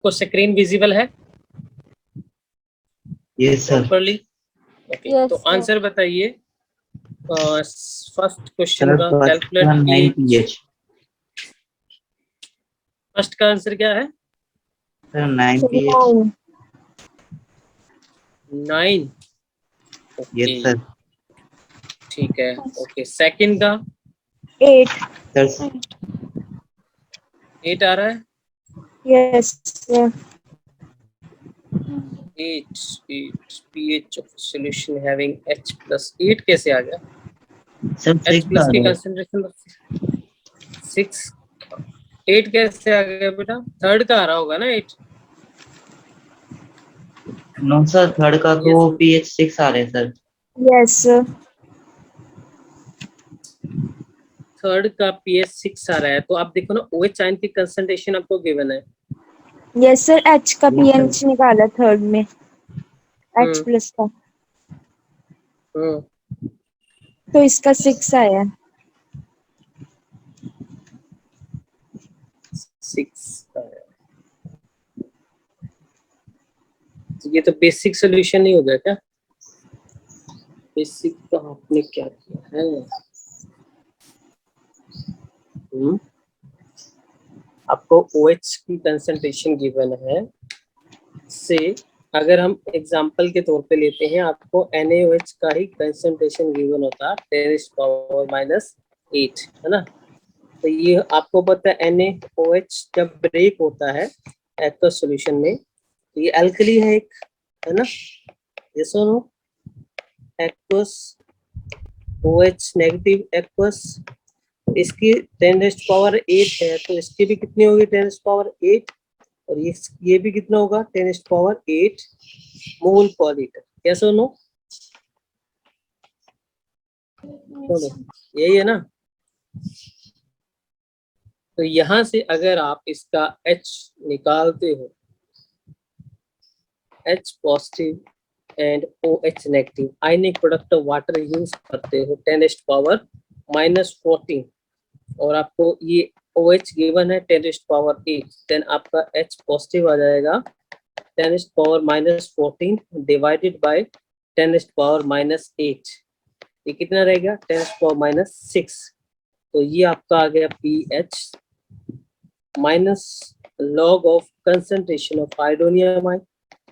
आपको screen visible है yes sir. Properly? Okay, Yes, तो sir. आंसर बताइए फर्स्ट क्वेश्चन सर का। First calculate 9 pH. pH। First का आंसर क्या है? Sir 9 pH। 9। Okay yes sir. ठीक है। ओके, सेकंड का 8. सर 8 आ रहा है। Yes, sir. 8 pH of solution having H plus 8 कैसे आ गया? सर H 6 प्लस आ की रहा है। कंसंट्रेशन 6। 8 कैसे आ गया बेटा? थर्ड का आ रहा होगा ना 8। नो सर थर्ड का तो Yes. pH 6 आ रहे हैं सर। Yes, sir. थर्ड का pH 6 आ रहा है, तो आप देखो ना OH आयन की कंसंट्रेशन आपको गिवन है। Yes, sir. H का Yes, sir. pH निकाला थर्ड में. H हम्म प्लस का. हम्म तो इसका 6 आया. 6 का है। तो ये तो बेसिक सोल्यूशन नहीं हो गया क्या? बेसिक का आपने क्या किया है? आपको OH की कंसंट्रेशन गिवन है से, अगर हम एग्जांपल के तौर पे लेते हैं, आपको NaOH का ही कंसंट्रेशन गिवन होता 10⁻⁸ है ना। तो ये आपको पता है NaOH जब ब्रेक होता है एक्वस सॉल्यूशन में, तो ये अल्कली है एक, है ना। यस और no? Aqueous OH negative aqueous, इसकी 10⁻8 है, तो इसकी भी कितनी होगी 10⁻8, और ये भी कितना होगा 10⁻8 मोल पर लीटर। यस और नो? यही है ना। तो यहां से अगर आप इसका H निकालते हो, H positive and OH negative ionic product of water use करते हो 10⁻⁻14, और आपको ये OH गिवन है 10⁻8, देन आपका H पॉजिटिव आ जाएगा 10⁻⁻14 डिवाइडेड बाय 10⁻⁻8। ये कितना रहेगा 10⁻⁻6। तो ये आपका आ गया pH minus log of concentration of iodonium ion.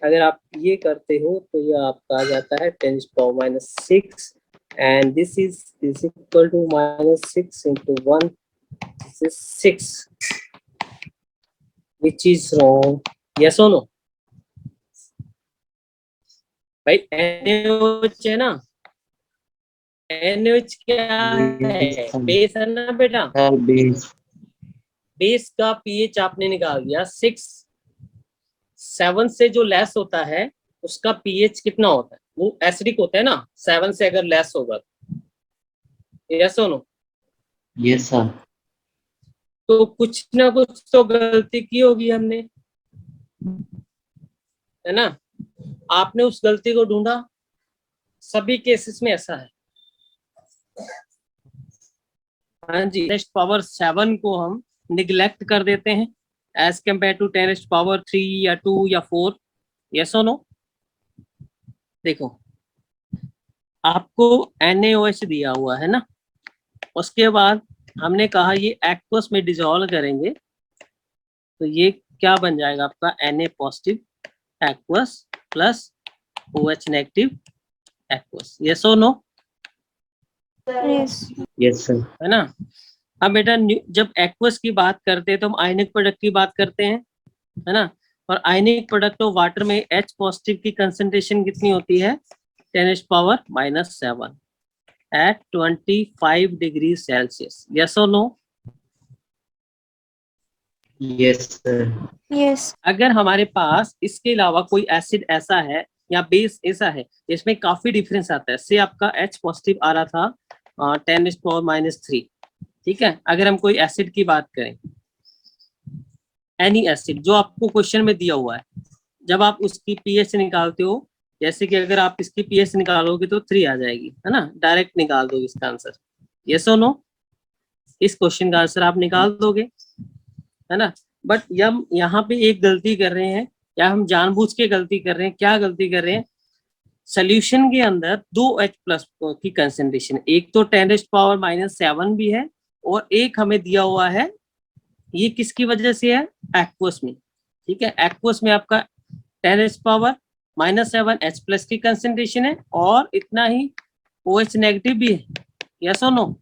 अगर आप ये करते हो तो ये आपका आ जाता है 10⁻⁻6, and this is equal to -6 into 1, this is 6, which is wrong. Yes or no? भाई NaOH है ना, NaOH क्या है? बेस है ना बेटा। बेस। बेस का pH आपने निकाल दिया 6, 7 से जो लेस होता है उसका pH कितना होता है? वो एसिडिक होता है ना, 7 से अगर लेस होगा। यस और नो? Yes sir. तो कुछ ना कुछ तो गलती की होगी हमने, है ना। आपने उस गलती को ढूंढा, सभी केसेस में ऐसा है। हाँ जी, 10⁻7 को हम निगलेक्ट कर देते हैं एज कम्पेयर टू 10⁻3 या 2 या 4। यस और नो? देखो आपको NaOH दिया हुआ है ना, उसके बाद हमने कहा ये एक्वस में डिसॉल्व करेंगे, तो ये क्या बन जाएगा आपका Na positive aqueous plus OH negative aqueous. Yes और नो? Yes. Yes sir. है ना। अब बेटा जब एक्वस की बात करते हैं तो हम आयनिक प्रोडक्ट की बात करते हैं, है ना। और आयनिक प्रोडक्ट ऑफ वाटर में H पॉजिटिव की कंसंट्रेशन कितनी होती है 10⁻⁻7 at 25 डिग्री सेल्सियस। यस और नो? Yes sir. Yes. अगर हमारे पास इसके अलावा कोई एसिड ऐसा है या बेस ऐसा है जिसमें काफी डिफरेंस आता है, से आपका H पॉजिटिव आ रहा था 10⁻⁻3, ठीक है। अगर हम कोई एसिड की बात करें, एनी एसिड जो आपको क्वेश्चन में दिया हुआ है, जब आप उसकी pH निकालते हो, जैसे कि अगर आप इसकी pH निकालोगे तो 3 आ जाएगी, है ना। डायरेक्ट निकाल दो इसका आंसर। यस और नो? इस क्वेश्चन का आंसर आप निकाल दोगे, है ना। बट हम यहाँ पे एक गलती कर रहे हैं, या हम जानबूझ के गलती कर रहे हैं। क्या गलती कर रहे हैं? सोल्यूशन के अंदर 2H प्लस की कंसेंट्रेशन, एक तो 10⁻⁻7 भी है और एक हमें दिया हुआ है, ये किसकी वजह से है? एक्वस में। ठीक है, एक्वस में आपका 10⁻⁻7 H प्लस की कंसेंट्रेशन है और इतना ही OH नेगेटिव भी है। यस और नो?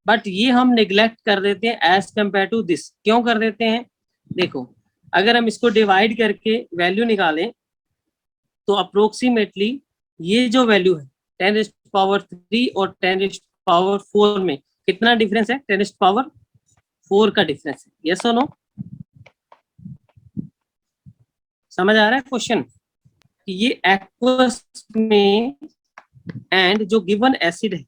बट ये हम निग्लेक्ट कर देते हैं एज कंपेयर टू दिस। क्यों कर देते हैं? देखो, अगर हम इसको डिवाइड करके वैल्यू निकालें तो अप्रोक्सीमेटली ये जो वैल्यू है 10⁻³ और 10⁻⁴ में कितना डिफरेंस है? 10⁻⁴ का डिफरेंस है। यस और नो? समझ आ रहा है क्वेश्चन? ये एक्वस में एंड जो गिवन एसिड है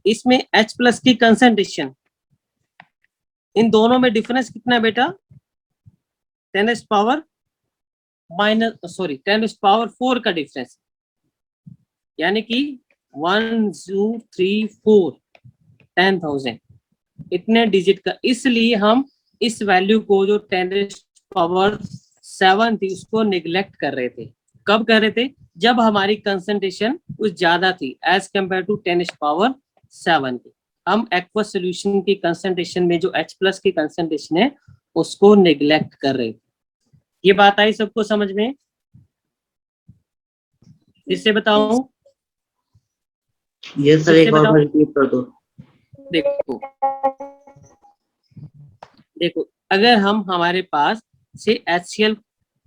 इसमें H प्लस की कंसेंट्रेशन, इन दोनों में डिफरेंस कितना है बेटा? 10⁻⁻⁴ का डिफरेंस, यानी कि 1 2 3 4 10,000 इतने डिजिट का। इसलिए हम इस वैल्यू को जो 10⁻⁷ थी उसको निग्लेक्ट कर रहे थे। कब कर रहे थे? जब हमारी कंसंट्रेशन कुछ ज्यादा थी एज कंपेयर टू 10⁻⁷ की। हम एक्वस सोल्यूशन की कंसंट्रेशन में जो H प्लस की कंसंट्रेशन है उसको निग्लेक्ट कर रहे थे। ये बात आई सबको समझ में? इससे बताऊं? ये सर एक और रिपीट कर दो। देखो अगर हमारे पास से HCl,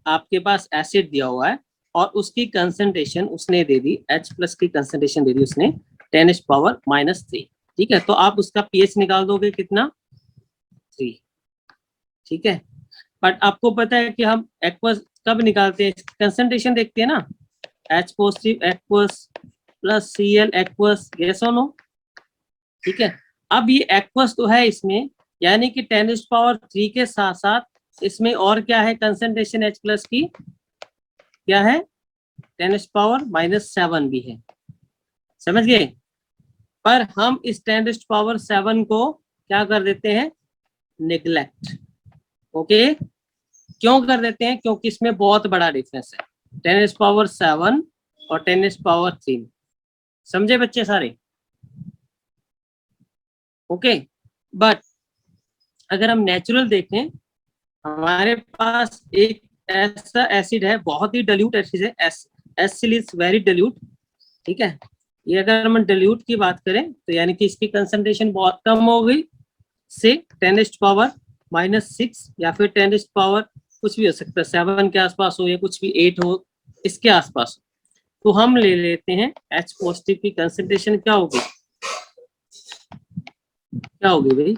आपके पास एसिड दिया हुआ है और उसकी कंसंट्रेशन उसने दे दी, H प्लस की कंसंट्रेशन दे दी उसने 10⁻⁻3। ठीक है, तो आप उसका पीएच निकाल दोगे कितना? 3। ठीक है, बट आपको पता है कि हम एक्वस कब निकालते हैं? कंसंट्रेशन देखते हैं ना, H positive aqueous plus Cl aqueous. Yes और नो? ठीक है, अब ये एक्वस तो है इसमें, यानी कि 10⁻³ के साथ साथ इसमें और क्या है? कंसंट्रेशन H प्लस की क्या है? 10⁻⁻7 भी है। समझ गए? पर हम इस 10⁻⁷ को क्या कर देते हैं? निग्लेक्ट। ओके, क्यों कर देते हैं? क्योंकि इसमें बहुत बड़ा डिफरेंस है 10⁻⁷ और 10⁻3। समझे बच्चे सारे? ओके, बट अगर हम नेचुरल देखें, हमारे पास एक ऐसा एसिड है, बहुत ही डाइल्यूट एसिड है, HCl इज वेरी डाइल्यूट। ठीक है, ये अगर हम डाइल्यूट की बात करें तो यानी कि इसकी कंसंट्रेशन बहुत कम हो गई से 10⁻⁻6 या फिर 10 कुछ भी हो सकता है, 7 के आसपास हो या कुछ भी 8 हो, इसके आसपास। तो हम ले लेते हैं H पॉजिटिव की कंसंट्रेशन क्या होगी? क्या होगी भाई?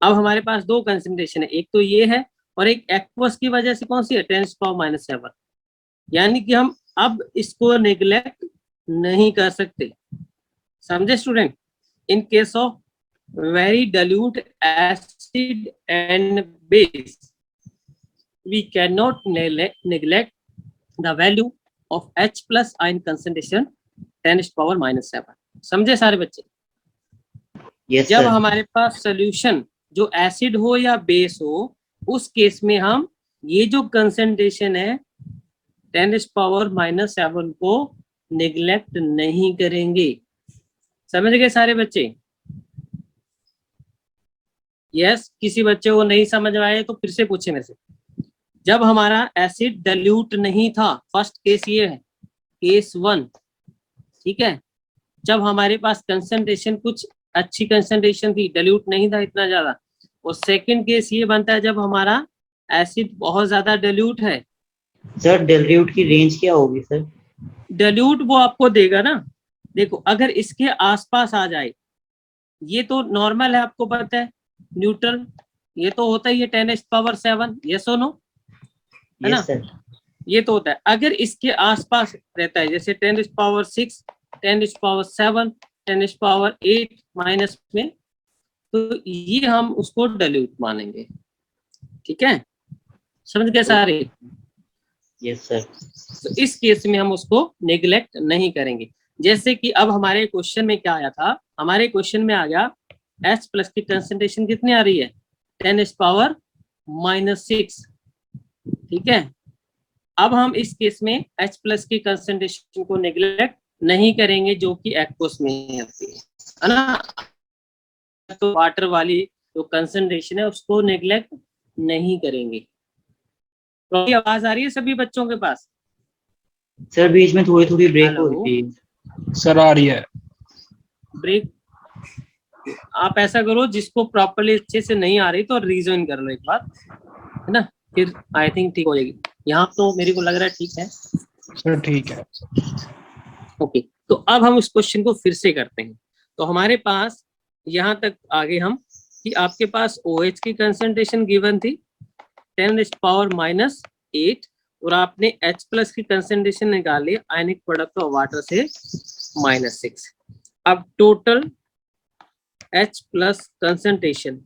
अब हमारे पास दो कंसंट्रेशन है, एक तो ये है और एक एक्वस की वजह से कौन सी है? 10⁻⁷। यानी कि हम अब इसको नेग्लेक्ट नहीं कर सकते। समझे student? In case of very dilute acid and base we cannot neglect the value of H plus ion concentration 10⁻⁻7। समझे सारे बच्चे? yes, जब sir. हमारे पास सोल्यूशन जो एसिड हो या बेस हो, उस केस में हम ये जो कंसंट्रेशन है 10⁻⁻7 को निग्लेक्ट नहीं करेंगे। समझ गए सारे बच्चे? यस, किसी बच्चे को नहीं समझ में आए तो फिर से पूछे मेरे से। जब हमारा एसिड डाइल्यूट नहीं था, फर्स्ट केस ये है, केस 1। ठीक है, जब हमारे पास कंसंट्रेशन कुछ अच्छी कंसंट्रेशन थी, डाइल्यूट नहीं था इतना ज्यादा। और सेकंड केस ये बनता है जब हमारा एसिड बहुत ज्यादा डाइल्यूट है। सर डाइल्यूट की रेंज क्या होगी सर? डाइल्यूट वो आपको देगा ना, देखो अगर इसके आसपास आ जाए, ये तो नॉर्मल है, आपको पता है, न्यूट्रल, ये तो होता ही है 10⁻⁷। यस और नो? है ना? ये तो होता है। अगर इसके आसपास रहता है, जैसे 10⁻⁶, 10⁻⁷, 10⁻8 माइनस में, तो ये हम उसको डाइल्यूट मानेंगे। ठीक है, समझ गए सारे? Yes sir. तो इस केस में हम उसको नेग्लेक्ट नहीं करेंगे। जैसे कि अब हमारे क्वेश्चन में क्या आया था? हमारे क्वेश्चन में आ गया H प्लस की कंसंट्रेशन कितनी आ रही है? 10⁻⁷ -6, ठीक है। अब हम इस केस में H प्लस की कंसंट्रेशन को नेग्लेक्ट नहीं करेंगे जो कि एक्वस में होती है ना। तो वाटर वाली जो कंसंट्रेशन है उसको नेग्लेक्ट नहीं करेंगे। तो आवाज आ रही है सभी बच्चों के पास? सर बीच में थोड़ी थोड़ी ब्रेक हो हेलो, रही है। सर आ रही है। ब्रेक? आप ऐसा करो, जिसको प्रॉपर्ली अच्छे से नहीं आ रही तो रीजन कर लो एक बार, है ना, फिर आई थिंक ठीक हो जाएगी। यहाँ तो मेरे को लग रहा है ठीक है। सर ठीक है। ओके, तो अब हम उस क्वेश्चन को फिर से करते हैं। तो हमारे पास यहाँ तक आगे हम कि आपके पास OH की कंसंट्रेशन गिवन थी 10⁻⁻8 और आपने H प्लस की कंसंट्रेशन निकाली आयनिक प्रोडक्ट ऑफ वाटर से -6। अब total H plus concentration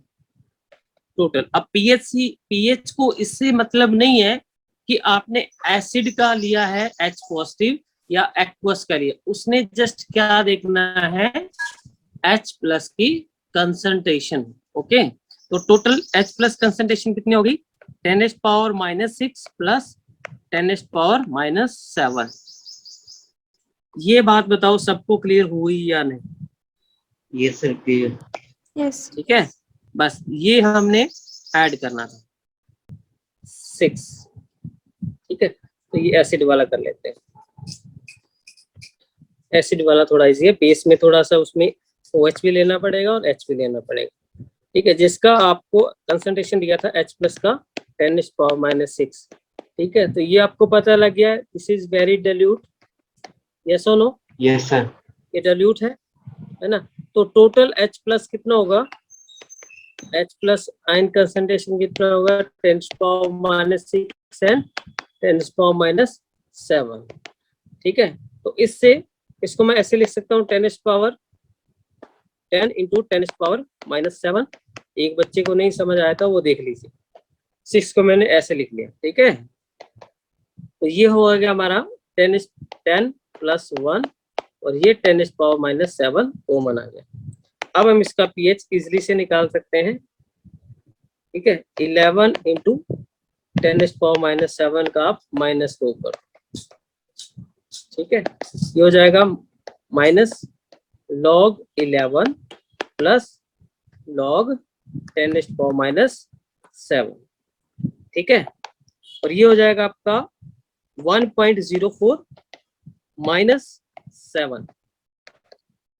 total. अब पीएच को इससे मतलब नहीं है कि आपने एसिड का लिया है H पॉजिटिव या एक्वस का लिया, उसने जस्ट क्या देखना है, H प्लस की कंसंट्रेशन। ओके, तो टोटल H प्लस कंसंट्रेशन कितनी होगी, 10⁻⁻6 प्लस 10⁻⁻7। ये बात बताओ सबको क्लियर हुई या नहीं? Yes sir clear. यस। ठीक है, बस ये हमने ऐड करना था 6। ठीक है, तो ये एसिड वाला कर लेते हैं। एसिड वाला थोड़ा इजी है, बेस में थोड़ा सा उसमें OH भी लेना पड़ेगा और H भी लेना पड़ेगा। ठीक है, जिसका आपको कंसंट्रेशन दिया था H प्लस का 10⁻⁻6। ठीक है, तो ये आपको पता लग गया, this is very dilute, yes और नो? Yes sir. ये डाइल्यूट है ना। तो टोटल H प्लस कितना होगा, H प्लस आयन कंसंट्रेशन कितना होगा, 10⁻⁻6 एंड 10⁻⁻7। ठीक है, तो इससे इसको मैं ऐसे लिख सकता हूँ 10 इंटू 10⁻⁻7। एक बच्चे को नहीं समझ आया था वो देख लीजिए, 6 को मैंने ऐसे लिख लिया। ठीक है, तो ये हो गया हमारा 10 प्लस 1 और ये 10⁻⁻7 कॉमन आ गया। अब हम इसका पीएच इजिली से निकाल सकते हैं। ठीक है, 11 इंटू 10⁻⁻7 का आप -2 कर। ठीक है, ये हो जाएगा -log11 प्लस log 10⁻⁻7। ठीक है, और ये हो जाएगा आपका 1.04 -7।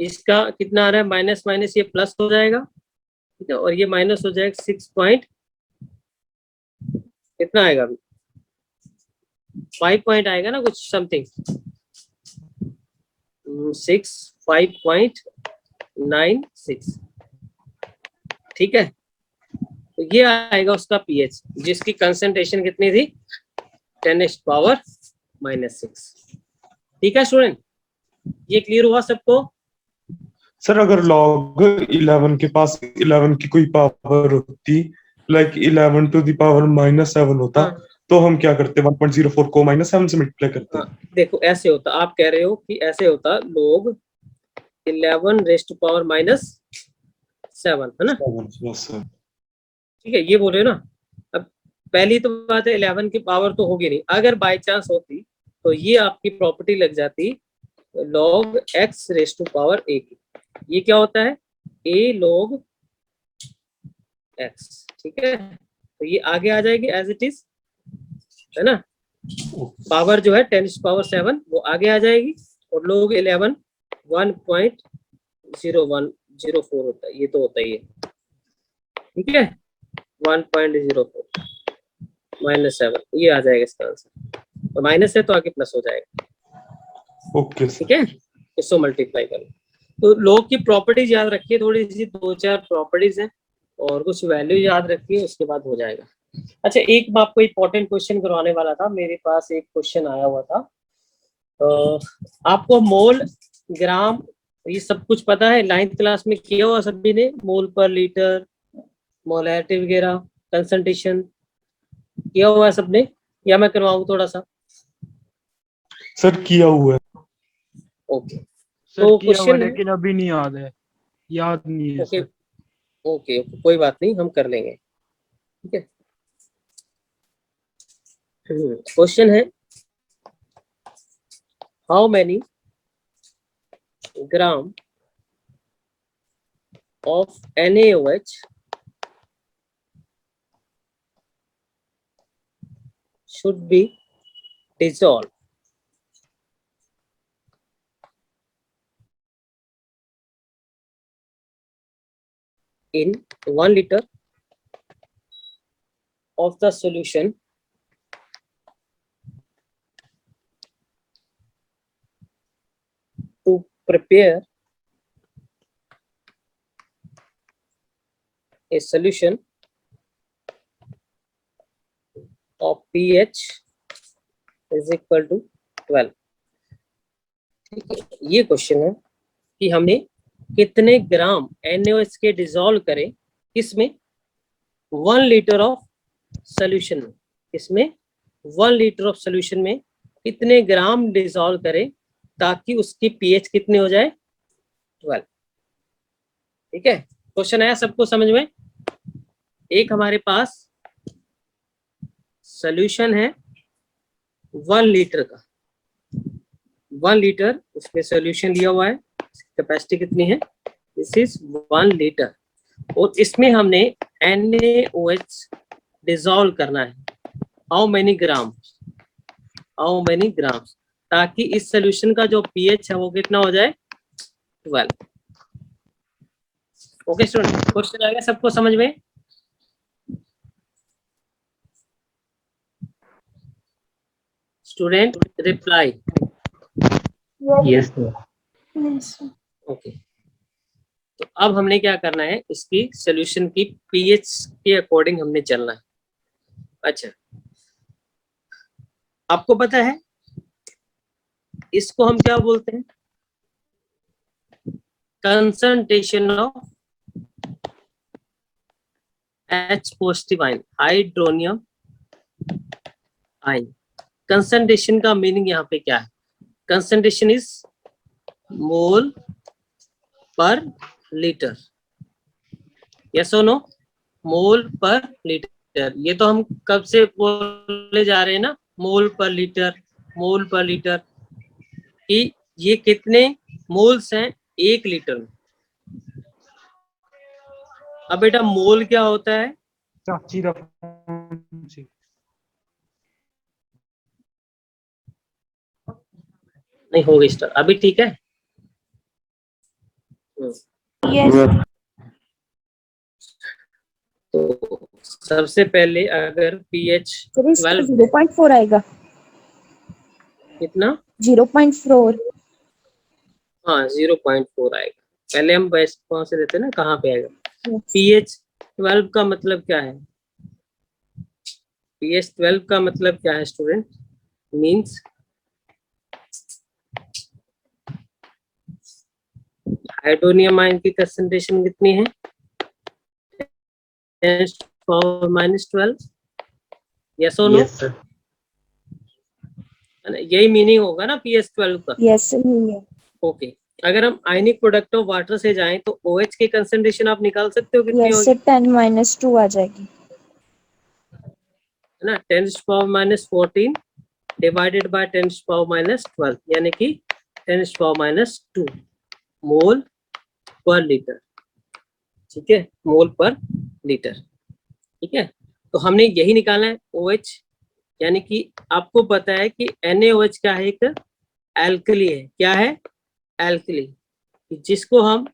इसका कितना आ रहा है, माइनस माइनस ये प्लस हो जाएगा। ठीक है, और ये माइनस हो जाएगा 6 पॉइंट, कितना आएगा अभी, 5 पॉइंट आएगा ना कुछ समथिंग, 5.96। ठीक है, तो ये आएगा उसका पीएच जिसकी कंसंट्रेशन कितनी थी, 10⁻⁻6। ठीक है स्टूडेंट, ये क्लियर हुआ सबको? सर अगर log 11 के पास 11 की कोई पावर होती, लाइक 11 टू द पावर -7 होता, हाँ। तो हम क्या करते, 1.04 को -7 से मल्टीप्लाई करते। हाँ, देखो ऐसे होता, आप कह रहे हो कि ऐसे होता log 11 रेज़ टू पावर -7, है ना? Yes sir. ठीक है, ये बोल रहे हो ना। अब पहली तो बात है 11 की पावर तो होगी नहीं, अगर बाय चांस होती तो ये आपकी प्रॉपर्टी लग जाती log x raise to power a की। ये क्या होता है, a log x। ठीक है, तो ये आगे आ जाएगी एज इट इज, है ना। पावर जो है 10⁻7 वो आगे आ जाएगी, और log 11 1.0104 होता है, ये तो होता ही है। ठीक है, 1.04 -7, ये आ जाएगा इसका आंसर, और माइनस है तो आगे प्लस हो जाएगा। ओके ठीक है, इसको मल्टीप्लाई करो। तो log की प्रॉपर्टीज याद रखिए, थोड़ी सी 2-4 प्रॉपर्टीज हैं और कुछ वैल्यू याद रखिए, उसके बाद हो जाएगा। अच्छा, एक मैं आपको इंपॉर्टेंट क्वेश्चन करवाने वाला था, मेरे पास एक क्वेश्चन आया हुआ था। आपको मोल, ग्राम, ये सब कुछ पता है, 9th क्लास में किया हुआ सभी ने, मोल पर लीटर, मोलैरिटी वगैरह, कंसंट्रेशन किया हुआ है सबने, या मैं करवाऊं थोड़ा सा? सर किया हुआ है। ओके, सर तो किया हुआ क्वेश्चन है, लेकिन अभी नहीं याद है, याद नहीं है ओके सर। ओके, कोई बात नहीं, हम कर लेंगे। ठीक है, क्वेश्चन है how many gram of NaOH should be dissolved in 1 liter of the solution to prepare a solution of pH is equal to 12। ठीक है, ये क्वेश्चन है कि हमने कितने ग्राम NaOH के डिसॉल्व करें किसमें 1 लीटर ऑफ सोल्यूशन में, इसमें 1 लीटर ऑफ सोल्यूशन में कितने ग्राम डिसॉल्व करें ताकि उसकी पीएच कितनी हो जाए 12। ठीक है, क्वेश्चन आया सबको समझ में। एक हमारे पास सोल्यूशन है 1 लीटर का, 1 लीटर उसमें सोल्यूशन लिया हुआ है, कैपेसिटी कितनी है, दिस इज 1 लीटर, और इसमें हमने NaOH डिसॉल्व करना है। How many grams, how many grams, ताकि इस सोल्यूशन का जो पीएच है वो कितना हो जाए 12। ओके स्टूडेंट, क्वेश्चन आएगा सबको समझ में। Student reply. Yes sir. Yes. Okay, तो अब हमने क्या करना है, इसकी सोल्यूशन की पीएच के अकॉर्डिंग हमने चलना है। अच्छा, आपको पता है इसको हम क्या बोलते हैं, concentration of H positive ion, hydronium ion. Concentration का मीनिंग यहाँ पे क्या है, कंसंट्रेशन इज मोल पर लीटर, यस और नो, मोल पर लीटर। ये तो हम कब से बोले जा रहे हैं ना, मोल पर लीटर, मोल पर लीटर, कि ये कितने मोल्स हैं 1 लीटर में। अब बेटा मोल क्या होता है, चाची का फोन सी। नहीं हो गई स्टार्ट अभी, ठीक है। Yes. तो सबसे पहले अगर पीएच सर इसका 12 0.4 आएगा, कितना, 0.4। हाँ 0.4 आएगा। पहले हम बेस्ट कौन से देते हैं ना, कहाँ पे आएगा। Yes. पीएच 12 का मतलब क्या है, पीएच 12 का मतलब क्या है स्टूडेंट, मींस हाइड्रोनियम आयन की कंसंट्रेशन कितनी है, 10⁻⁻12, यस और नो, यस सर। यही मीनिंग होगा ना पीएच 12 का। Yes sir, नहीं है। ओके, अगर हम आयनिक प्रोडक्ट ऑफ वाटर से जाएं तो OH की कंसंट्रेशन आप निकाल सकते हो कितनी Yes होगी, sir, 10-2 आ जाएगी। है ना, 10⁻14 डिवाइडेड बाय 10⁻12, यानी कि 10⁻2 मोल पर लीटर। ठीक है, मोल पर लीटर। ठीक है, तो हमने यही निकालना है OH, यानी कि आपको पता है कि NaOH क्या है, एक एल्कली है। क्या है, एल्कली, जिसको हम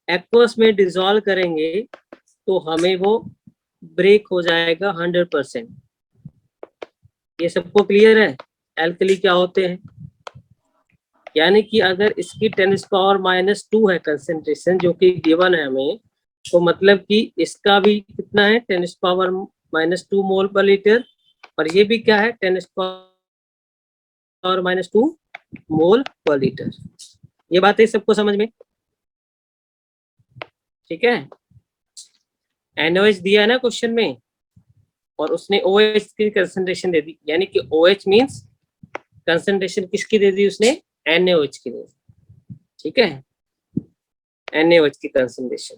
एक्वस में डिसॉल्व करेंगे तो हमें वो ब्रेक हो जाएगा 100%। ये सबको क्लियर है एल्कली क्या होते हैं, यानी कि अगर इसकी 10⁻⁻2 है कंसेंट्रेशन जो कि गिवन है हमें, तो मतलब कि इसका भी कितना है 10⁻⁻2 मोल पर लीटर, और ये भी क्या है 10⁻⁻2 मोल पर लीटर। ये बातें सबको समझ में, ठीक है। NaOH दिया है ना क्वेश्चन में, और उसने OH की कंसंट्रेशन दे दी, यानी कि OH मींस कंसंट्रेशन किसकी दे दी उसने, NaOH की दे दी। ठीक है, NaOH की कंसंट्रेशन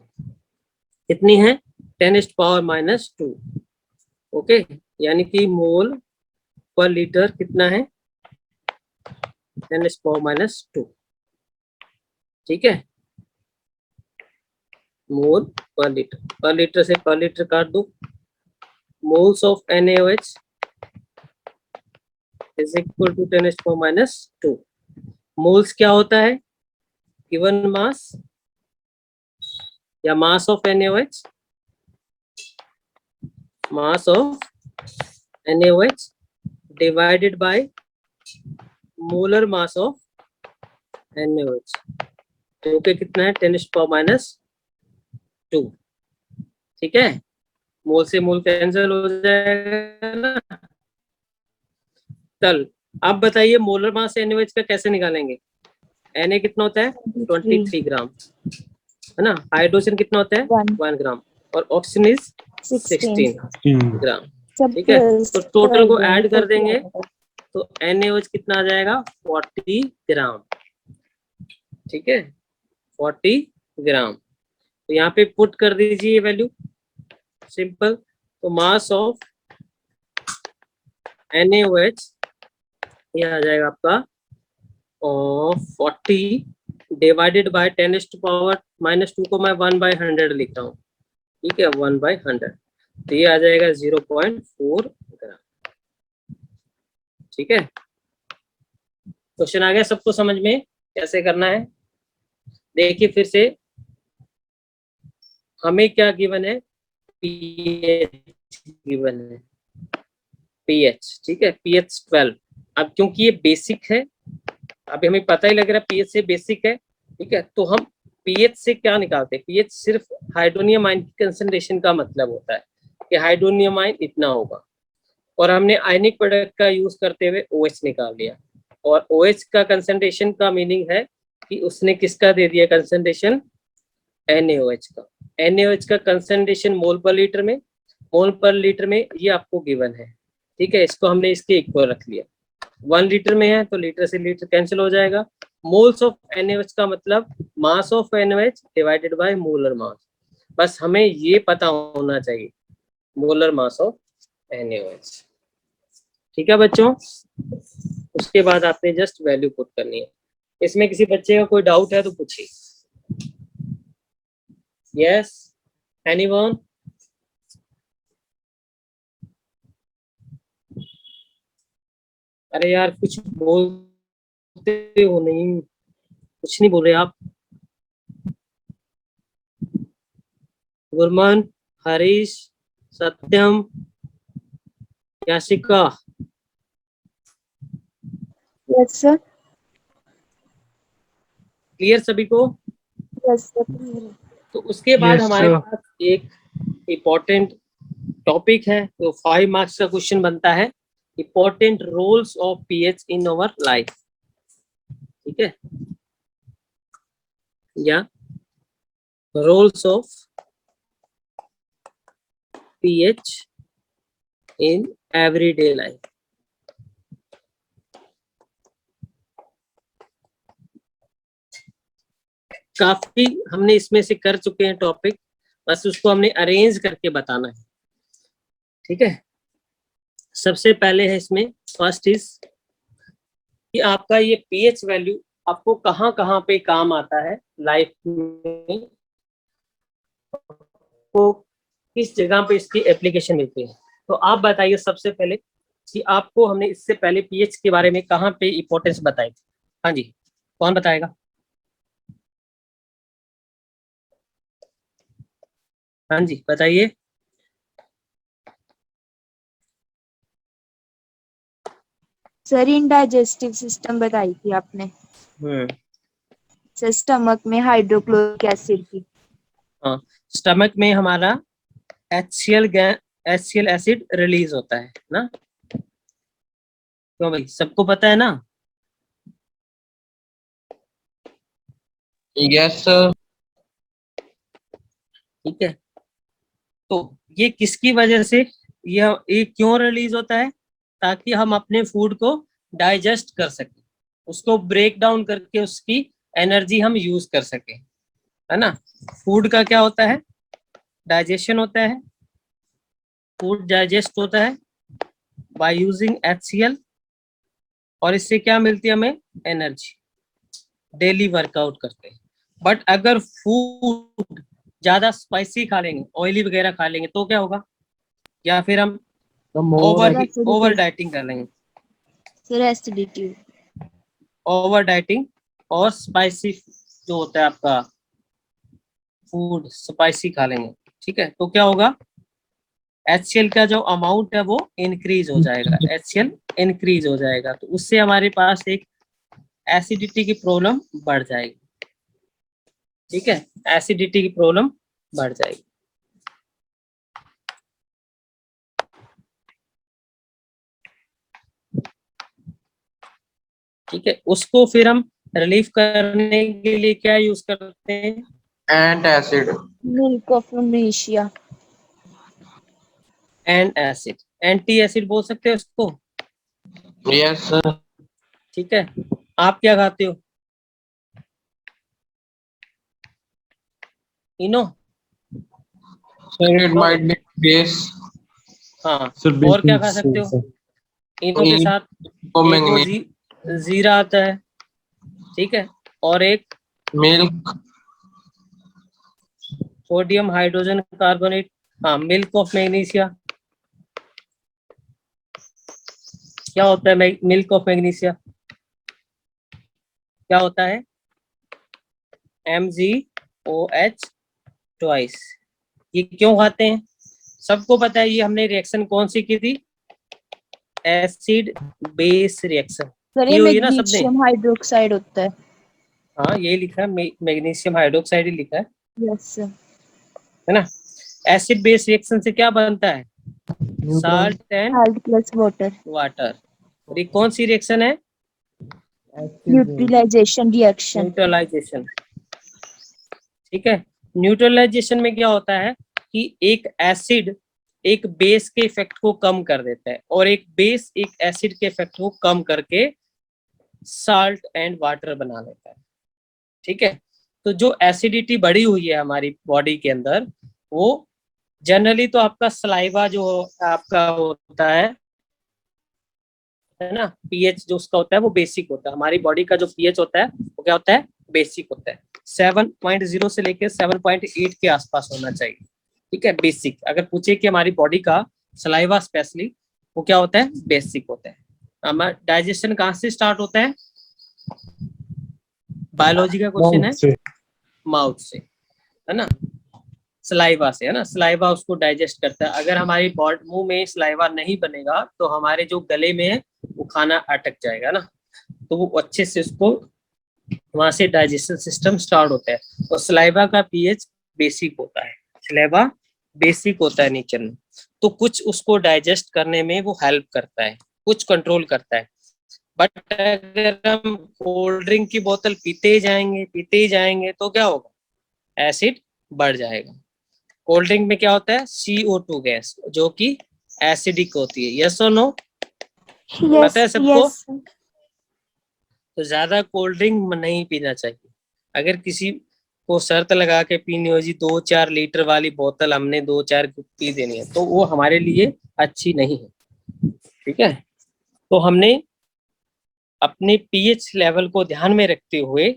कितनी है 10⁻⁻2, ओके, यानी कि मोल पर लीटर कितना है 10⁻⁻²। ठीक है, मोल पर लीटर से पर लीटर काट दो। Moles of NaOH is equal to 10⁻²। Moles क्या होता है, गिवन मास या mass of NaOH, mass of NaOH divided by molar mass of NaOH, जो कि कितना है 10⁻²। ठीक है, मोल से मोल कैंसिल हो जाएगा ना। चल अब बताइए मोलर मास NaOH का कैसे निकालेंगे। Na कितना होता है 23 ग्राम, है ना। हाइड्रोजन कितना होता है 1 ग्राम और ऑक्सीजन इज 16 ग्राम। ठीक है, तो टोटल को ऐड कर देंगे तो NaOH कितना आ जाएगा 40 ग्राम। ठीक है, 40 ग्राम। तो यहाँ पे पुट कर दीजिए वैल्यू, सिंपल। तो मास ऑफ NaOH ये आ जाएगा आपका 40 डिवाइडेड बाय 10⁻⁻² को मैं 1/100 लिख रहा हूँ। ठीक है, 1/100, तो ये आ जाएगा 0.4 ग्राम। ठीक है, क्वेश्चन आ गया सबको समझ में कैसे करना है। देखिए फिर से, हमें क्या गिवन है, पीएच गिवन है, पीएच। ठीक है, पीएच 12। अब क्योंकि ये बेसिक है, अभी हमें पता ही लग रहा है पीएच से बेसिक है। ठीक है, तो हम पीएच से क्या निकालते हैं, पीएच सिर्फ हाइड्रोनियम आयन की कंसंट्रेशन का मतलब होता है कि हाइड्रोनियम आयन इतना होगा, और हमने आयनिक प्रोडक्ट का यूज करते हुए OH निकाल लिया। और OH का कंसंट्रेशन का मीनिंग है कि उसने किसका दे दिया कंसंट्रेशन, NaOH का। NaOH का कंसंट्रेशन मोल पर लीटर में, मोल पर लीटर में ये आपको गिवन है। ठीक है, इसको हमने इसके इक्वल रख लिया। 1 लीटर में है तो लीटर से लीटर कैंसिल हो जाएगा। मोल्स ऑफ NaOH का मतलब मास of NaOH divided by molar मास। बस हमें ये पता होना चाहिए, मोलर मास ऑफ NaOH। ठीक है बच्चों, उसके बाद आपने जस्ट वैल्यू पुट करनी है। इसमें किसी बच्चे का कोई डाउट है तो पूछिए। Yes, anyone? अरे यार कुछ बोलते हो नहीं, कुछ नहीं बोल रहे आप। Gurman, Harish, Satyam, Yashika. Yes sir. Clear सभी को? Yes sir. तो उसके बाद Yes, हमारे sir. पास एक इम्पोर्टेंट टॉपिक है, तो 5 मार्क्स का क्वेश्चन बनता है, important roles of pH in our life. ठीक है, या roles of pH in everyday life. काफी हमने इसमें से कर चुके हैं टॉपिक, बस उसको हमने अरेंज करके बताना है। ठीक है, सबसे पहले है इसमें फर्स्ट इज कि आपका ये पीएच वैल्यू आपको कहाँ कहाँ पे काम आता है लाइफ में, तो किस जगह पे इसकी एप्लीकेशन मिलती है। तो आप बताइए सबसे पहले कि आपको हमने इससे पहले पीएच के बारे में कहाँ पे इंपॉर्टेंस बताई थी। हाँ जी, कौन बताएगा? हाँ जी बताइए। सर इनडाइजेस्टिव सिस्टम बताई थी आपने, सर स्टमक में हाइड्रोक्लोरिक एसिड की। हाँ, स्टमक में हमारा HCl एसिड रिलीज होता है ना, क्यों भाई, सबको पता है ना? Yes sir. ठीक है, तो ये किसकी वजह से ये क्यों रिलीज होता है, ताकि हम अपने फूड को डाइजेस्ट कर सकें, उसको ब्रेक डाउन करके उसकी एनर्जी हम यूज कर सकें, है ना। फूड का क्या होता है, डाइजेशन होता है, फूड डाइजेस्ट होता है, बाय यूजिंग HCl, और इससे क्या मिलती है हमें? एनर्जी, डेली वर्कआउट करते हैं। बट अगर फूड ज्यादा स्पाइसी खा लेंगे, ऑयली वगैरह खा लेंगे, तो क्या होगा? या फिर हम ओवर डाइटिंग कर लेंगे, सर एसिडिटी। ओवर डाइटिंग और स्पाइसी जो होता है आपका फूड, स्पाइसी खा लेंगे, ठीक है, तो क्या होगा? HCl का जो अमाउंट है वो इंक्रीज हो जाएगा, HCl इंक्रीज हो जाएगा, तो उससे हमारे पास एक एसिडिटी की प्रॉब्लम बढ़ जाएगी, ठीक है, एसिडिटी की प्रॉब्लम बढ़ जाएगी। ठीक है, उसको फिर हम रिलीफ करने के लिए क्या यूज करते हैं? Antacid. Milk of magnesia. And acid, anti acid बोल सकते हैं उसको, यस सर। ठीक है। आप क्या खाते हो? Eno. Sir it might be base. हाँ, सर और क्या खा सकते हो? इनो के साथ एक वो मैंगनीज, जीरा आता है, ठीक है, और एक मिल्क, सोडियम हाइड्रोजन कार्बोनेट, हाँ, मिल्क ऑफ मैग्नीशिया। क्या होता है मिल्क ऑफ मैग्नीशिया? क्या होता है? MgOH twice. ये क्यों खाते हैं? सबको पता है, ये हमने रिएक्शन कौन सी की थी? एसिड बेस रिएक्शन सर की ये हुई है ना सबने? मैग्नीशियम हाइड्रोक्साइड होता है। हाँ, ये लिखा है, मैग्नीशियम हाइड्रोक्साइड ही लिखा यस सर। है ना। एसिड बेस रिएक्शन से क्या बनता है? Salt and salt plus water. Water. और ये कौन सी रिएक्शन है? Neutralisation reaction. न्यूट्रलाइजेशन, ठीक है। न्यूट्रलाइजेशन में क्या होता है कि एक एसिड एक बेस के इफेक्ट को कम कर देता है, और एक बेस एक एसिड के इफेक्ट को कम करके साल्ट एंड वाटर बना लेता है, ठीक है। तो जो एसिडिटी बढ़ी हुई है हमारी बॉडी के अंदर, वो जनरली तो आपका सलाइवा जो आपका होता है ना, पीएच जो उसका होता है वो बेसिक होता है। हमारी बॉडी का जो पीएच होता है वो क्या होता है? बेसिक होता है। 7.0 से लेकर 7.8 के आसपास होना चाहिए, ठीक है, बेसिक। अगर पूछे कि हमारी बॉडी का सलाइवा स्पेशली वो क्या होता है? बेसिक होता है। हमारा डाइजेशन कहाँ से स्टार्ट होता है? बायोलॉजी का क्वेश्चन है, से माउथ से, है ना, सलाइवा से, है ना। सलाइवा उसको डाइजेस्ट करता है। अगर हमारी मुंह में सलाइवा नहीं बनेगा तो हमारे जो गले में है वो खाना अटक जाएगा ना, तो वो अच्छे से उसको वहां से डाइजेशन सिस्टम स्टार्ट होता है। और सलाइवा का पीएच बेसिक होता है, सलाइवा बेसिक होता है नेचर में, तो कुछ उसको डाइजेस्ट करने में वो हेल्प करता है, कुछ कंट्रोल करता है। बट अगर हम कोल्ड ड्रिंक की बोतल पीते ही जाएंगे तो क्या होगा? एसिड बढ़ जाएगा। कोल्ड ड्रिंक में क्या होता है? CO2 गैस, जो कि एसिडिक होती है। यस और नो? पता है सबको? यस। तो ज्यादा कोल्ड ड्रिंक नहीं पीना चाहिए। अगर किसी को शर्त लगा के पीनी हो जी 2-4 लीटर वाली बोतल हमने 2-4 पी देनी है, तो वो हमारे लिए अच्छी नहीं है, ठीक है। तो हमने अपने पीएच लेवल को ध्यान में रखते हुए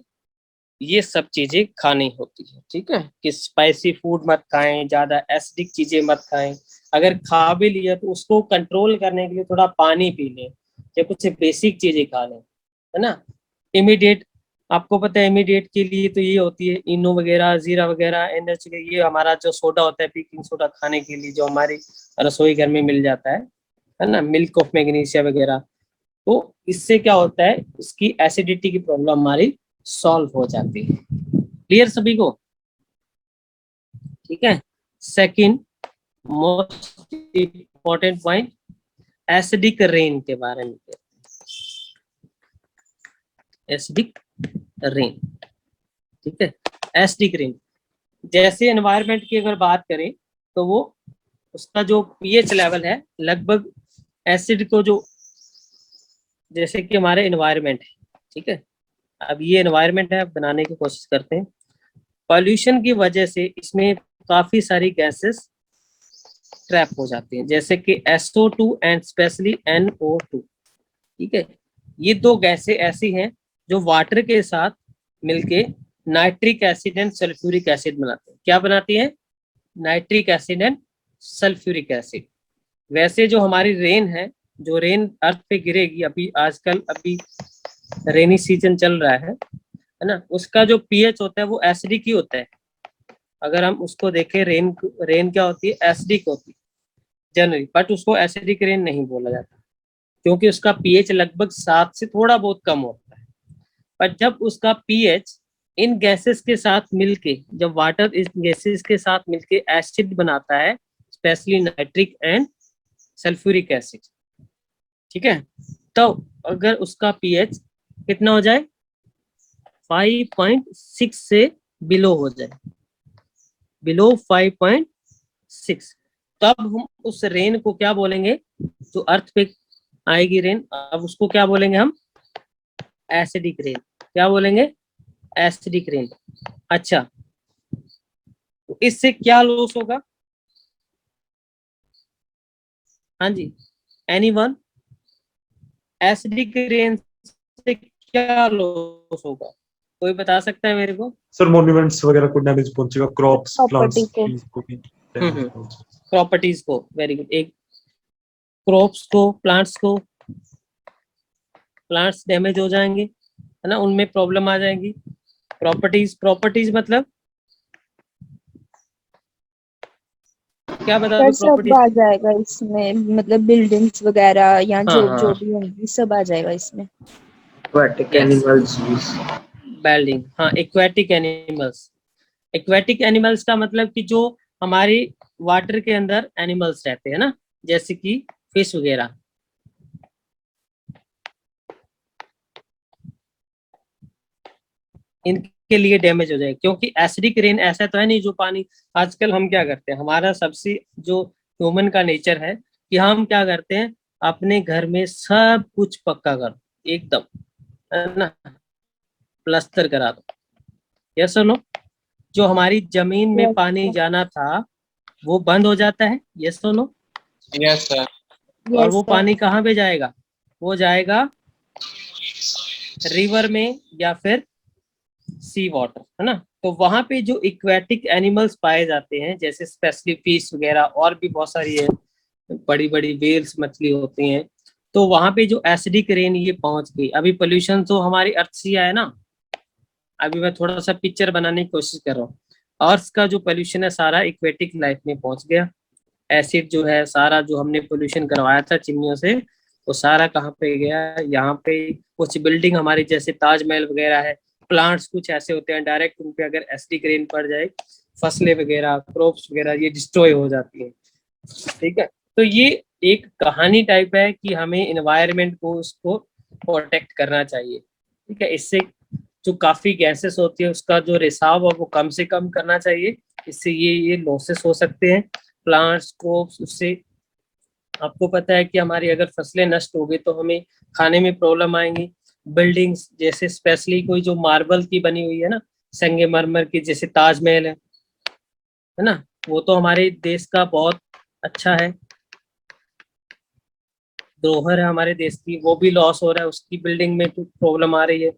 ये सब चीजें खानी होती है, ठीक है। कि स्पाइसी फूड मत खाएं, ज्यादा एसिडिक चीजें मत खाएं। अगर खा भी लिया तो उसको कंट्रोल करने के लिए थोड़ा पानी पी लें, या कुछ बेसिक चीजें खा लें, है ना। इमीडिएट, आपको पता है इमीडिएट के लिए तो ये होती है इनो वगैरह, जीरा वगैरह, एनर्जी, ये हमारा जो सोडा होता है, बेकिंग सोडा खाने के लिए जो हमारी रसोई घर में मिल जाता है ना, मिल्क ऑफ मैग्नीशिया वगैरह। तो इससे क्या होता है, इसकी एसिडिटी की प्रॉब्लम हमारी सॉल्व हो जाती है। क्लियर सभी को? ठीक है। Second most important point, acidic rain के बारे में। एसिडिक रेन, ठीक है। एसिडिक रेन, जैसे एनवायरनमेंट की अगर बात करें तो वो उसका जो पीएच लेवल है लगभग एसिड को जो, जैसे कि हमारे एनवायरनमेंट है, ठीक है। अब ये एनवायरनमेंट है, बनाने की कोशिश करते हैं। पॉल्यूशन की वजह से इसमें काफी सारी गैसेस ट्रैप हो जाती हैं, जैसे कि SO2 एंड स्पेशली NO2। ठीक है, ये दो गैसें ऐसी हैं जो वाटर के साथ मिलके nitric acid and sulphuric acid बनाते हैं। क्या बनाती है? Nitric acid and sulphuric acid. वैसे जो हमारी रेन है, जो रेन अर्थ पे गिरेगी, अभी आजकल अभी रेनी सीजन चल रहा है ना, उसका जो पीएच होता है वो एसिडिक ही होता है। अगर हम उसको देखें, रेन क्या होती है? एसिडिक होती है जनरली, बट उसको एसिडिक रेन नहीं बोला जाता क्योंकि उसका पीएच लगभग 7 से थोड़ा बहुत कम होता है। पर जब उसका पीएच इन गैसेस के साथ मिलके, जब वाटर इस गैसेस के साथ मिलके एसिड बनाता है, specially nitric and sulphuric acid, ठीक है, तो अगर उसका पीएच कितना हो जाए? 5.6 से बिलो हो जाए, बिलो 5.6, तब हम उस रेन को क्या बोलेंगे? जो अर्थ पे आएगी रेन, अब उसको क्या बोलेंगे हम? Acidic rain. क्या बोलेंगे? Acidic rain. अच्छा, तो इससे क्या लॉस होगा? हाँ जी, एनीवन? एसिडिक रेन से क्या लॉस होगा? कोई बता सकता है मेरे को? सर मॉन्यूमेंट्स वगैरह को डैमेज पहुंचेगा, क्रॉप्स प्लांट्स प्रॉपर्टी को। को भी डैमेज प्रॉपर्टीज को, वेरी गुड। एक क्रॉप्स को, प्लांट्स डैमेज हो जाएंगे, है ना, उनमें प्रॉब्लम आ जाएगी। प्रॉपर्टीज मतलब क्या बता सर दो सब प्रॉपर्टीज? आ जाएगा इसमें, मतलब बिल्डिंग्स वगैरह या हाँ, जो हाँ, जो भी होंगी सब आ जाएगा इसमें। aquatic Yes. animals. बिल्डिंग, हाँ, एक्वेटिक एनिमल्स। एक्वेटिक एनिमल्स का मतलब कि जो हमारी वाटर के अंदर एनिमल्स रहते हैं ना, जैसे कि फिश वगैरह। इनके लिए डैमेज हो जाए, क्योंकि एसिडिक रेन ऐसा तो है नहीं जो पानी, आजकल हम क्या करते हैं, हमारा सबसे जो ह्यूमन का नेचर है कि हम क्या करते हैं, अपने घर में सब कुछ पक्का कर दो एकदम, है ना, प्लास्टर करा दो। यस और नो? जो हमारी जमीन में यस पानी जाना था वो बंद हो जाता है। यस और नो? Yes, sir. और यस वो सर। पानी कहाँ पे जाएगा? वो जाएगा रिवर में या फिर सी वाटर, है ना। तो वहां पे जो इक्वेटिक एनिमल्स पाए जाते हैं, जैसे स्पेशली फिश वगैरह, और भी बहुत सारी है, बड़ी बड़ी वेल्स मछली होती हैं, तो वहां पे जो एसिडिक रेन ये पहुंच गई। अभी पोल्यूशन तो हमारी अर्थ से आया ना, अभी मैं थोड़ा सा पिक्चर बनाने की कोशिश कर रहा हूँ। अर्थ का जो पोल्यूशन है सारा इक्वेटिक लाइफ में पहुंच गया। एसिड जो है सारा, जो हमने पोल्यूशन करवाया था चिमनियों से, वो सारा कहाँ पे गया? यहाँ पे। कुछ बिल्डिंग हमारी जैसे ताजमहल वगैरह है, प्लांट्स कुछ ऐसे होते हैं, डायरेक्ट उन पे अगर एसिडिक रेन पड़ जाए, फसलें वगैरह, क्रॉप्स वगैरह ये डिस्ट्रॉय हो जाती है। ठीक है, तो ये एक कहानी टाइप है कि हमें इन्वायरमेंट को, उसको प्रोटेक्ट करना चाहिए। ठीक है, इससे जो काफी गैसेस होती है उसका जो रिसाव है वो कम से कम करना चाहिए। इससे ये लॉसेस हो सकते हैं प्लांट्स को। उससे आपको पता है कि हमारी अगर फसलें नष्ट हो गई तो हमें खाने में प्रॉब्लम आएंगी। बिल्डिंग्स जैसे स्पेशली कोई जो मार्बल की बनी हुई है ना, संगमरमर की, जैसे ताजमहल है ना, वो तो हमारे देश का बहुत अच्छा है, धरोहर है हमारे देश की, वो भी लॉस हो रहा है, उसकी बिल्डिंग में प्रॉब्लम आ रही है।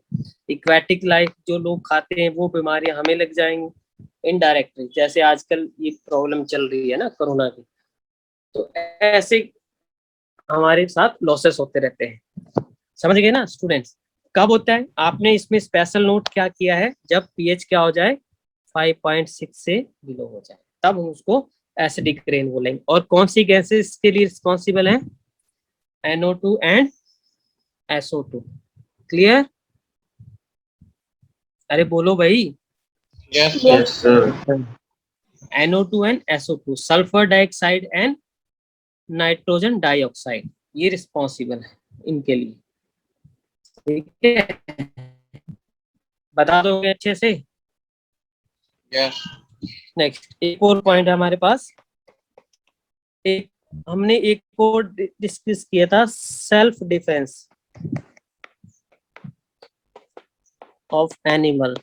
इक्वेटिक लाइफ जो लोग खाते हैं वो बीमारियां हमें लग जाएंगी इनडायरेक्टली, जैसे आजकल ये प्रॉब्लम चल रही है ना कोरोना की। तो ऐसे हमारे साथ लॉसेस होते रहते हैं। समझ गए ना स्टूडेंट्स? कब होता है? आपने इसमें स्पेशल नोट क्या किया है? जब पीएच क्या हो जाए? 5.6 से बिलो हो जाए, तब हम उसको एसिडिक रेन बोलेंगे। और कौन सी गैसेस के लिए रिस्पॉन्सिबल है? NO2 and SO2। क्लियर? अरे बोलो भाई। Yes, sir. Yes, sir. NO2 and SO2, sulphur dioxide and nitrogen dioxide, ये रिस्पॉन्सिबल है इनके लिए। ठीक है, बता दोगे अच्छे से? Yes. नेक्स्ट एक और पॉइंट है हमारे पास। एक हमने एक और डिस्कस किया था, self defence of animal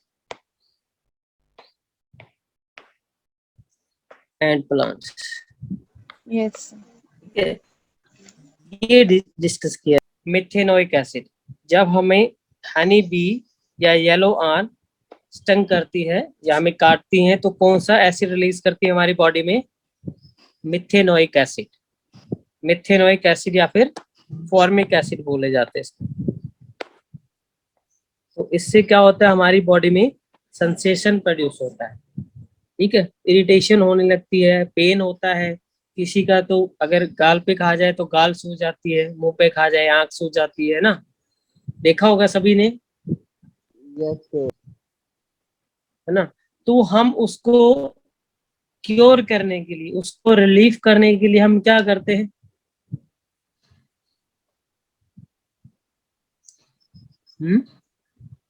and plants. Yes. ठीक है, ये डिस्कस किया। मिथेनोइक एसिड, जब हमें हनी बी या येलो आन स्टंग करती है या हमें काटती है तो कौन सा एसिड रिलीज करती है हमारी बॉडी में? Methanoic acid. मिथेनोइक एसिड या फिर फॉर्मिक एसिड बोले जाते हैं इसको। तो इससे क्या होता है, हमारी बॉडी में सेंसेशन प्रोड्यूस होता है। ठीक है, इरिटेशन होने लगती है, पेन होता है किसी का, तो अगर गाल पे खा जाए तो गाल सूज जाती है, मुंह पे खा जाए आंख सूज जाती है ना, देखा होगा सभी ने, है ना। तो हम उसको क्योर करने के लिए, उसको रिलीफ करने के लिए हम क्या करते हैं?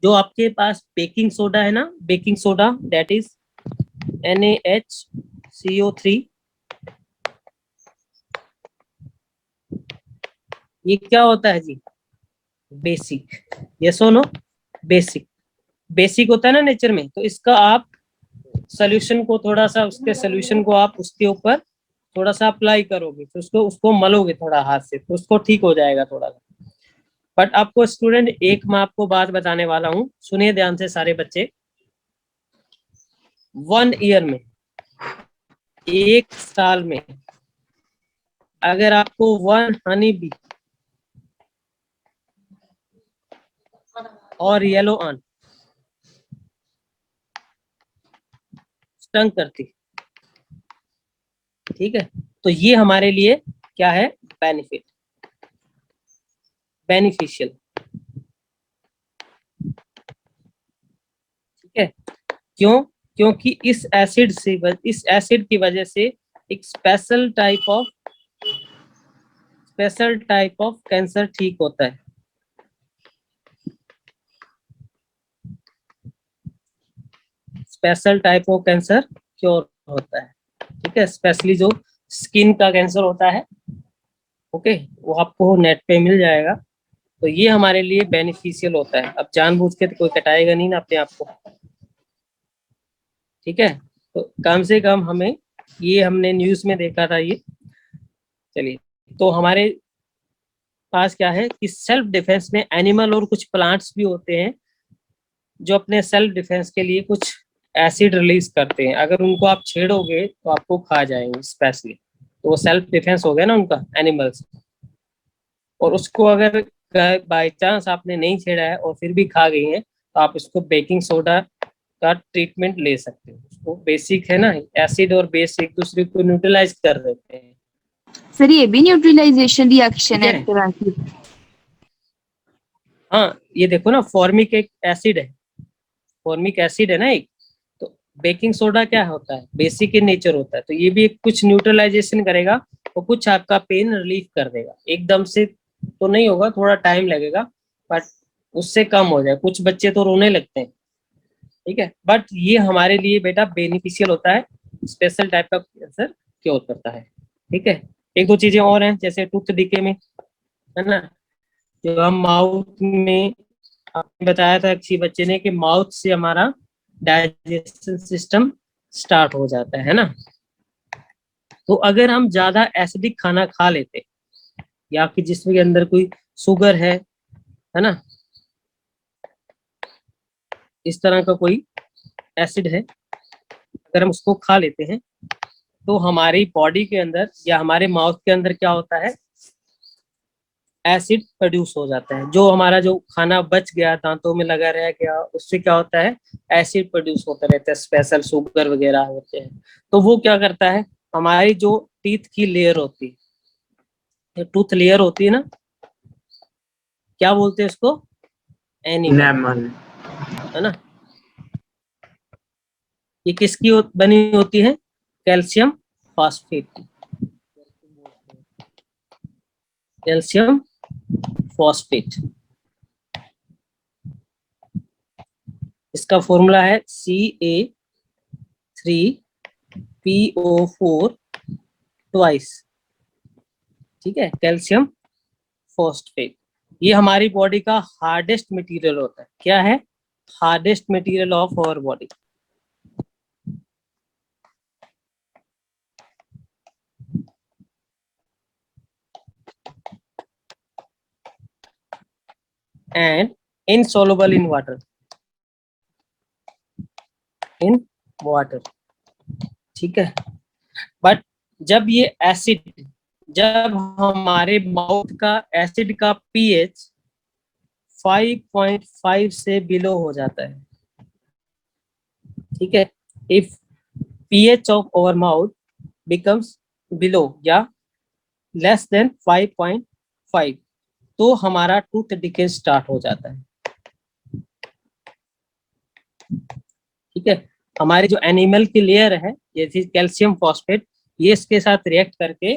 जो आपके पास बेकिंग सोडा है ना, baking soda, that is NaHCO3, ये क्या होता है जी? बेसिक। यस और नो? बेसिक। बेसिक होता है ना नेचर में, तो इसका आप सोल्यूशन को थोड़ा सा, उसके सोल्यूशन को आप उसके ऊपर थोड़ा सा अप्लाई करोगे, तो उसको मलोगे थोड़ा हाथ से, तो उसको ठीक हो जाएगा थोड़ा सा। बट आपको स्टूडेंट एक मैं आपको बात बताने वाला हूँ, सुनिए ध्यान से सारे बच्चे। 1 ईयर में, 1 साल में, अगर आपको 1 हनी बी और येलो आन स्टंग करती, ठीक है, तो ये हमारे लिए क्या है? Benefit, beneficial. ठीक है, क्यों? क्योंकि इस एसिड की वजह से एक स्पेशल टाइप ऑफ कैंसर ठीक होता है। Special type of cancer cure होता है। ठीक है, स्पेशली जो स्किन का कैंसर होता है, ओके, वो आपको नेट पे मिल जाएगा। तो ये हमारे लिए बेनिफिशियल होता है। अब जानबूझ के तो कोई कटाएगा नहीं ना अपने आप को। ठीक है, तो कम से कम हमें, ये हमने न्यूज में देखा था ये। चलिए, तो हमारे पास क्या है कि सेल्फ डिफेंस में एनिमल और कुछ प्लांट्स भी होते हैं जो अपने सेल्फ डिफेंस के लिए कुछ एसिड रिलीज करते हैं। अगर उनको आप छेड़ोगे तो आपको खा जाएंगे स्पेशली, तो वो सेल्फ डिफेंस हो गया ना उनका, एनिमल्स। और उसको अगर बाय चांस आपने नहीं छेड़ा है और फिर भी खा गई है, तो आप इसको बेकिंग सोडा का ट्रीटमेंट ले सकते हो। उसको बेसिक है ना, एसिड और बेस एक दूसरे को न्यूट्रलाइज कर देते हैं। सर ये भी न्यूट्रलाइजेशन रिएक्शन ठीक है है। एक तरह की? हाँ, ये देखो ना, फॉर्मिक एक एसिड है, फॉर्मिक एसिड है ना एक। तो बेकिंग सोडा क्या होता है? बेसिक इन नेचर होता है। तो ये भी एक कुछ न्यूट्रलाइजेशन करेगा और कुछ आपका पेन रिलीफ कर देगा। एकदम से तो नहीं होगा, थोड़ा टाइम लगेगा, बट उससे कम हो जाए। कुछ बच्चे तो रोने लगते हैं, ठीक है, बट ये हमारे लिए बेटा बेनिफिशियल होता है, स्पेशल टाइप का कैंसर क्योर करता है। ठीक है, एक दो चीजें और हैं, जैसे टूथ डिके में, है ना, जो हम माउथ में, आपने बताया था किसी बच्चे ने कि माउथ से हमारा डाइजेशन सिस्टम स्टार्ट हो जाता है ना। तो अगर हम ज्यादा एसिडिक खाना खा लेते, या कि जिसमें अंदर कोई शुगर है ना, इस तरह का कोई एसिड है, अगर हम उसको खा लेते हैं, तो हमारी बॉडी के अंदर या हमारे माउथ के अंदर क्या होता है? एसिड प्रोड्यूस हो जाता है। जो हमारा जो खाना बच गया, दांतों में लगा रह गया, उससे क्या होता है? एसिड प्रोड्यूस होता रहता है, स्पेशल शुगर वगैरह होते हैं। तो वो क्या करता है, हमारी जो टीथ की लेयर होती है, टूथ लेयर होती है ना, क्या बोलते हैं इसको? Animal, enamel. है ना। ये किसकी बनी होती है? कैल्शियम फॉस्फेट की। कैल्शियम फॉस्फेट, इसका फॉर्मूला है Ca3PO4 ट्वाइस। ठीक है, कैल्शियम फॉस्फेट। ये हमारी बॉडी का हार्डेस्ट मटेरियल होता है। क्या है? Hardest material of our body. and insoluble in water. In water, ठीक है। बट जब ये एसिड, जब हमारे माउथ का एसिड का पीएच 5.5 से बिलो हो जाता है, ठीक है, if pH of our mouth becomes below या less than 5.5, तो हमारा टूथ डिके स्टार्ट हो जाता है, ठीक है। हमारी जो एनिमल की लेयर है, ये थी कैल्शियम फॉस्फेट, ये इसके साथ रिएक्ट करके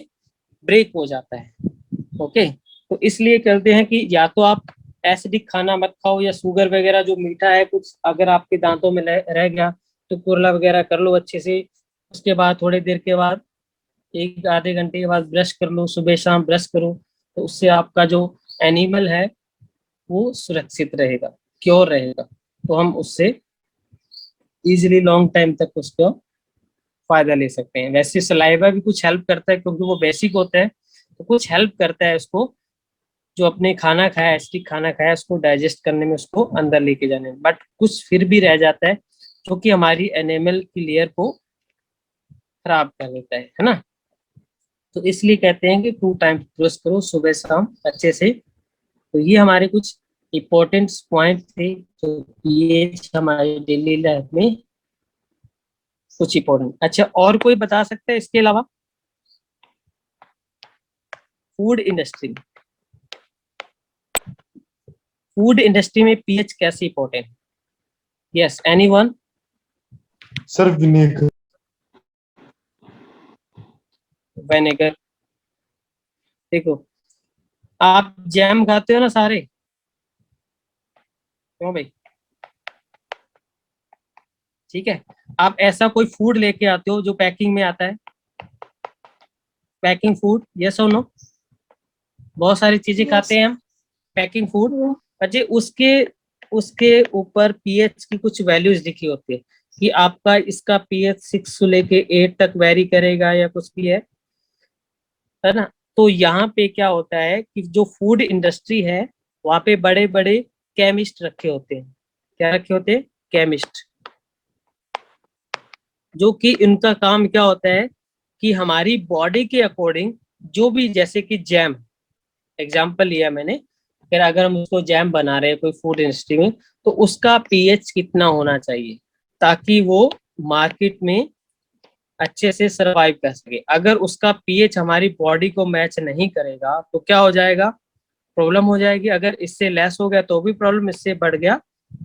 ब्रेक हो जाता है, ओके। तो इसलिए कहते हैं कि या तो आप एसिडिक खाना मत खाओ, या शुगर वगैरह जो मीठा है कुछ अगर आपके दांतों में रह गया तो कुरला वगैरह कर लो अच्छे से, उसके बाद थोड़ी देर के बाद एक आधे घंटे के बाद ब्रश कर लो, सुबह शाम ब्रश करो, तो उससे आपका जो एनिमल है वो सुरक्षित रहेगा, क्योर रहेगा, तो हम उससे इजीली लॉन्ग टाइम तक उसको फायदा ले सकते हैं। वैसे सलाइवा भी कुछ हेल्प करता है क्योंकि वो बेसिक होता है, तो कुछ हेल्प करता है उसको, जो अपने खाना खाया एसिडिक खाना खाया उसको डाइजेस्ट करने में, उसको अंदर लेके जाने में, बट कुछ फिर भी रह जाता है जो कि हमारी एनिमल की लेयर को खराब कर देता है ना। तो इसलिए कहते हैं कि 2 टाइम ब्रश करो, सुबह शाम अच्छे से। तो ये हमारे कुछ इम्पोर्टेंट पॉइंट थे जो ये हमारे डेली लाइफ में कुछ इम्पोर्टेंट। अच्छा, और कोई बता सकता है इसके अलावा? फूड इंडस्ट्री, फूड इंडस्ट्री में पीएच कैसे important? Yes, anyone? Sir vinegar. Vinegar, देखो आप जैम खाते हो ना सारे, क्यों भाई? ठीक है, आप ऐसा कोई फूड लेके आते हो जो पैकिंग में आता है, पैकिंग फूड, यस और नो? बहुत सारी चीजें खाते हैं हम पैकिंग फूड, अच्छा उसके उसके ऊपर पीएच की कुछ वैल्यूज लिखी होती है कि आपका इसका पीएच 6 से लेके 8 तक वेरी करेगा या कुछ भी है ना। तो यहाँ पे क्या होता है कि जो फूड इंडस्ट्री है वहाँ पे बड़े बड़े केमिस्ट रखे होते हैं। क्या रखे होते हैं? केमिस्ट, जो कि इनका काम क्या होता है कि हमारी बॉडी के अकॉर्डिंग जो भी, जैसे कि जैम एग्जाम्पल लिया मैंने, फिर अगर हम उसको जैम बना रहे हैं कोई फूड इंडस्ट्री में, तो उसका पीएच कितना होना चाहिए ताकि वो मार्केट में अच्छे से सरवाइव कर सके। अगर उसका पीएच हमारी बॉडी को मैच नहीं करेगा तो क्या हो जाएगा? प्रॉब्लम हो जाएगी। अगर इससे लेस हो गया तो भी प्रॉब्लम, इससे बढ़ गया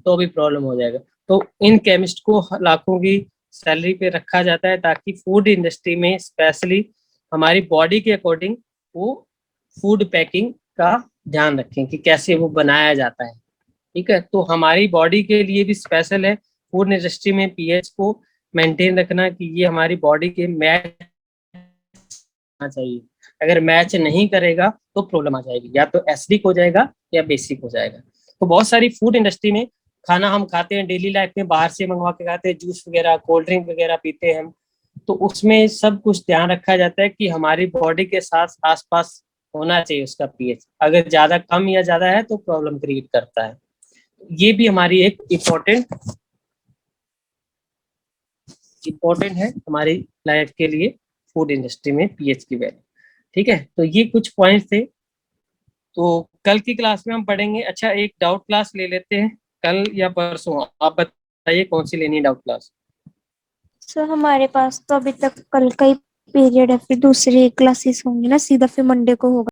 तो भी प्रॉब्लम हो जाएगा। तो इन केमिस्ट को लाखों की सैलरी पे रखा जाता है ताकि फूड इंडस्ट्री में स्पेशली हमारी बॉडी के अकॉर्डिंग वो फूड पैकिंग का ध्यान रखें कि कैसे वो बनाया जाता है, ठीक है। तो हमारी बॉडी के लिए भी स्पेशल है फूड इंडस्ट्री में पीएच को मेंटेन रखना कि ये हमारी बॉडी के मैच होना चाहिए। अगर मैच नहीं करेगा तो प्रॉब्लम आ जाएगी, या तो एसिडिक हो जाएगा या बेसिक हो जाएगा। तो बहुत सारी फूड इंडस्ट्री में खाना हम खाते हैं डेली लाइफ में, बाहर से मंगवा के खाते हैं, जूस वगैरह कोल्ड ड्रिंक वगैरह पीते हैं हम, तो उसमें सब कुछ ध्यान रखा जाता है कि हमारी बॉडी के साथ आसपास होना चाहिए उसका पीएच। अगर ज्यादा कम या ज्यादा है तो प्रॉब्लम क्रिएट करता है। ये भी हमारी एक इम्पोर्टेंट है हमारी लाइफ के लिए, फूड इंडस्ट्री में पीएच की वैल्यू, ठीक है। तो ये कुछ पॉइंट्स थे, तो कल की क्लास में हम पढ़ेंगे। अच्छा, एक डाउट क्लास ले लेते हैं कल या परसों, आप बताइए कौन सी लेनी है डाउट क्लास? सर हमारे पास तो अभी तक कल का ही पीरियड है, फिर दूसरी क्लासेस होंगी ना, सीधा फिर मंडे को होगा।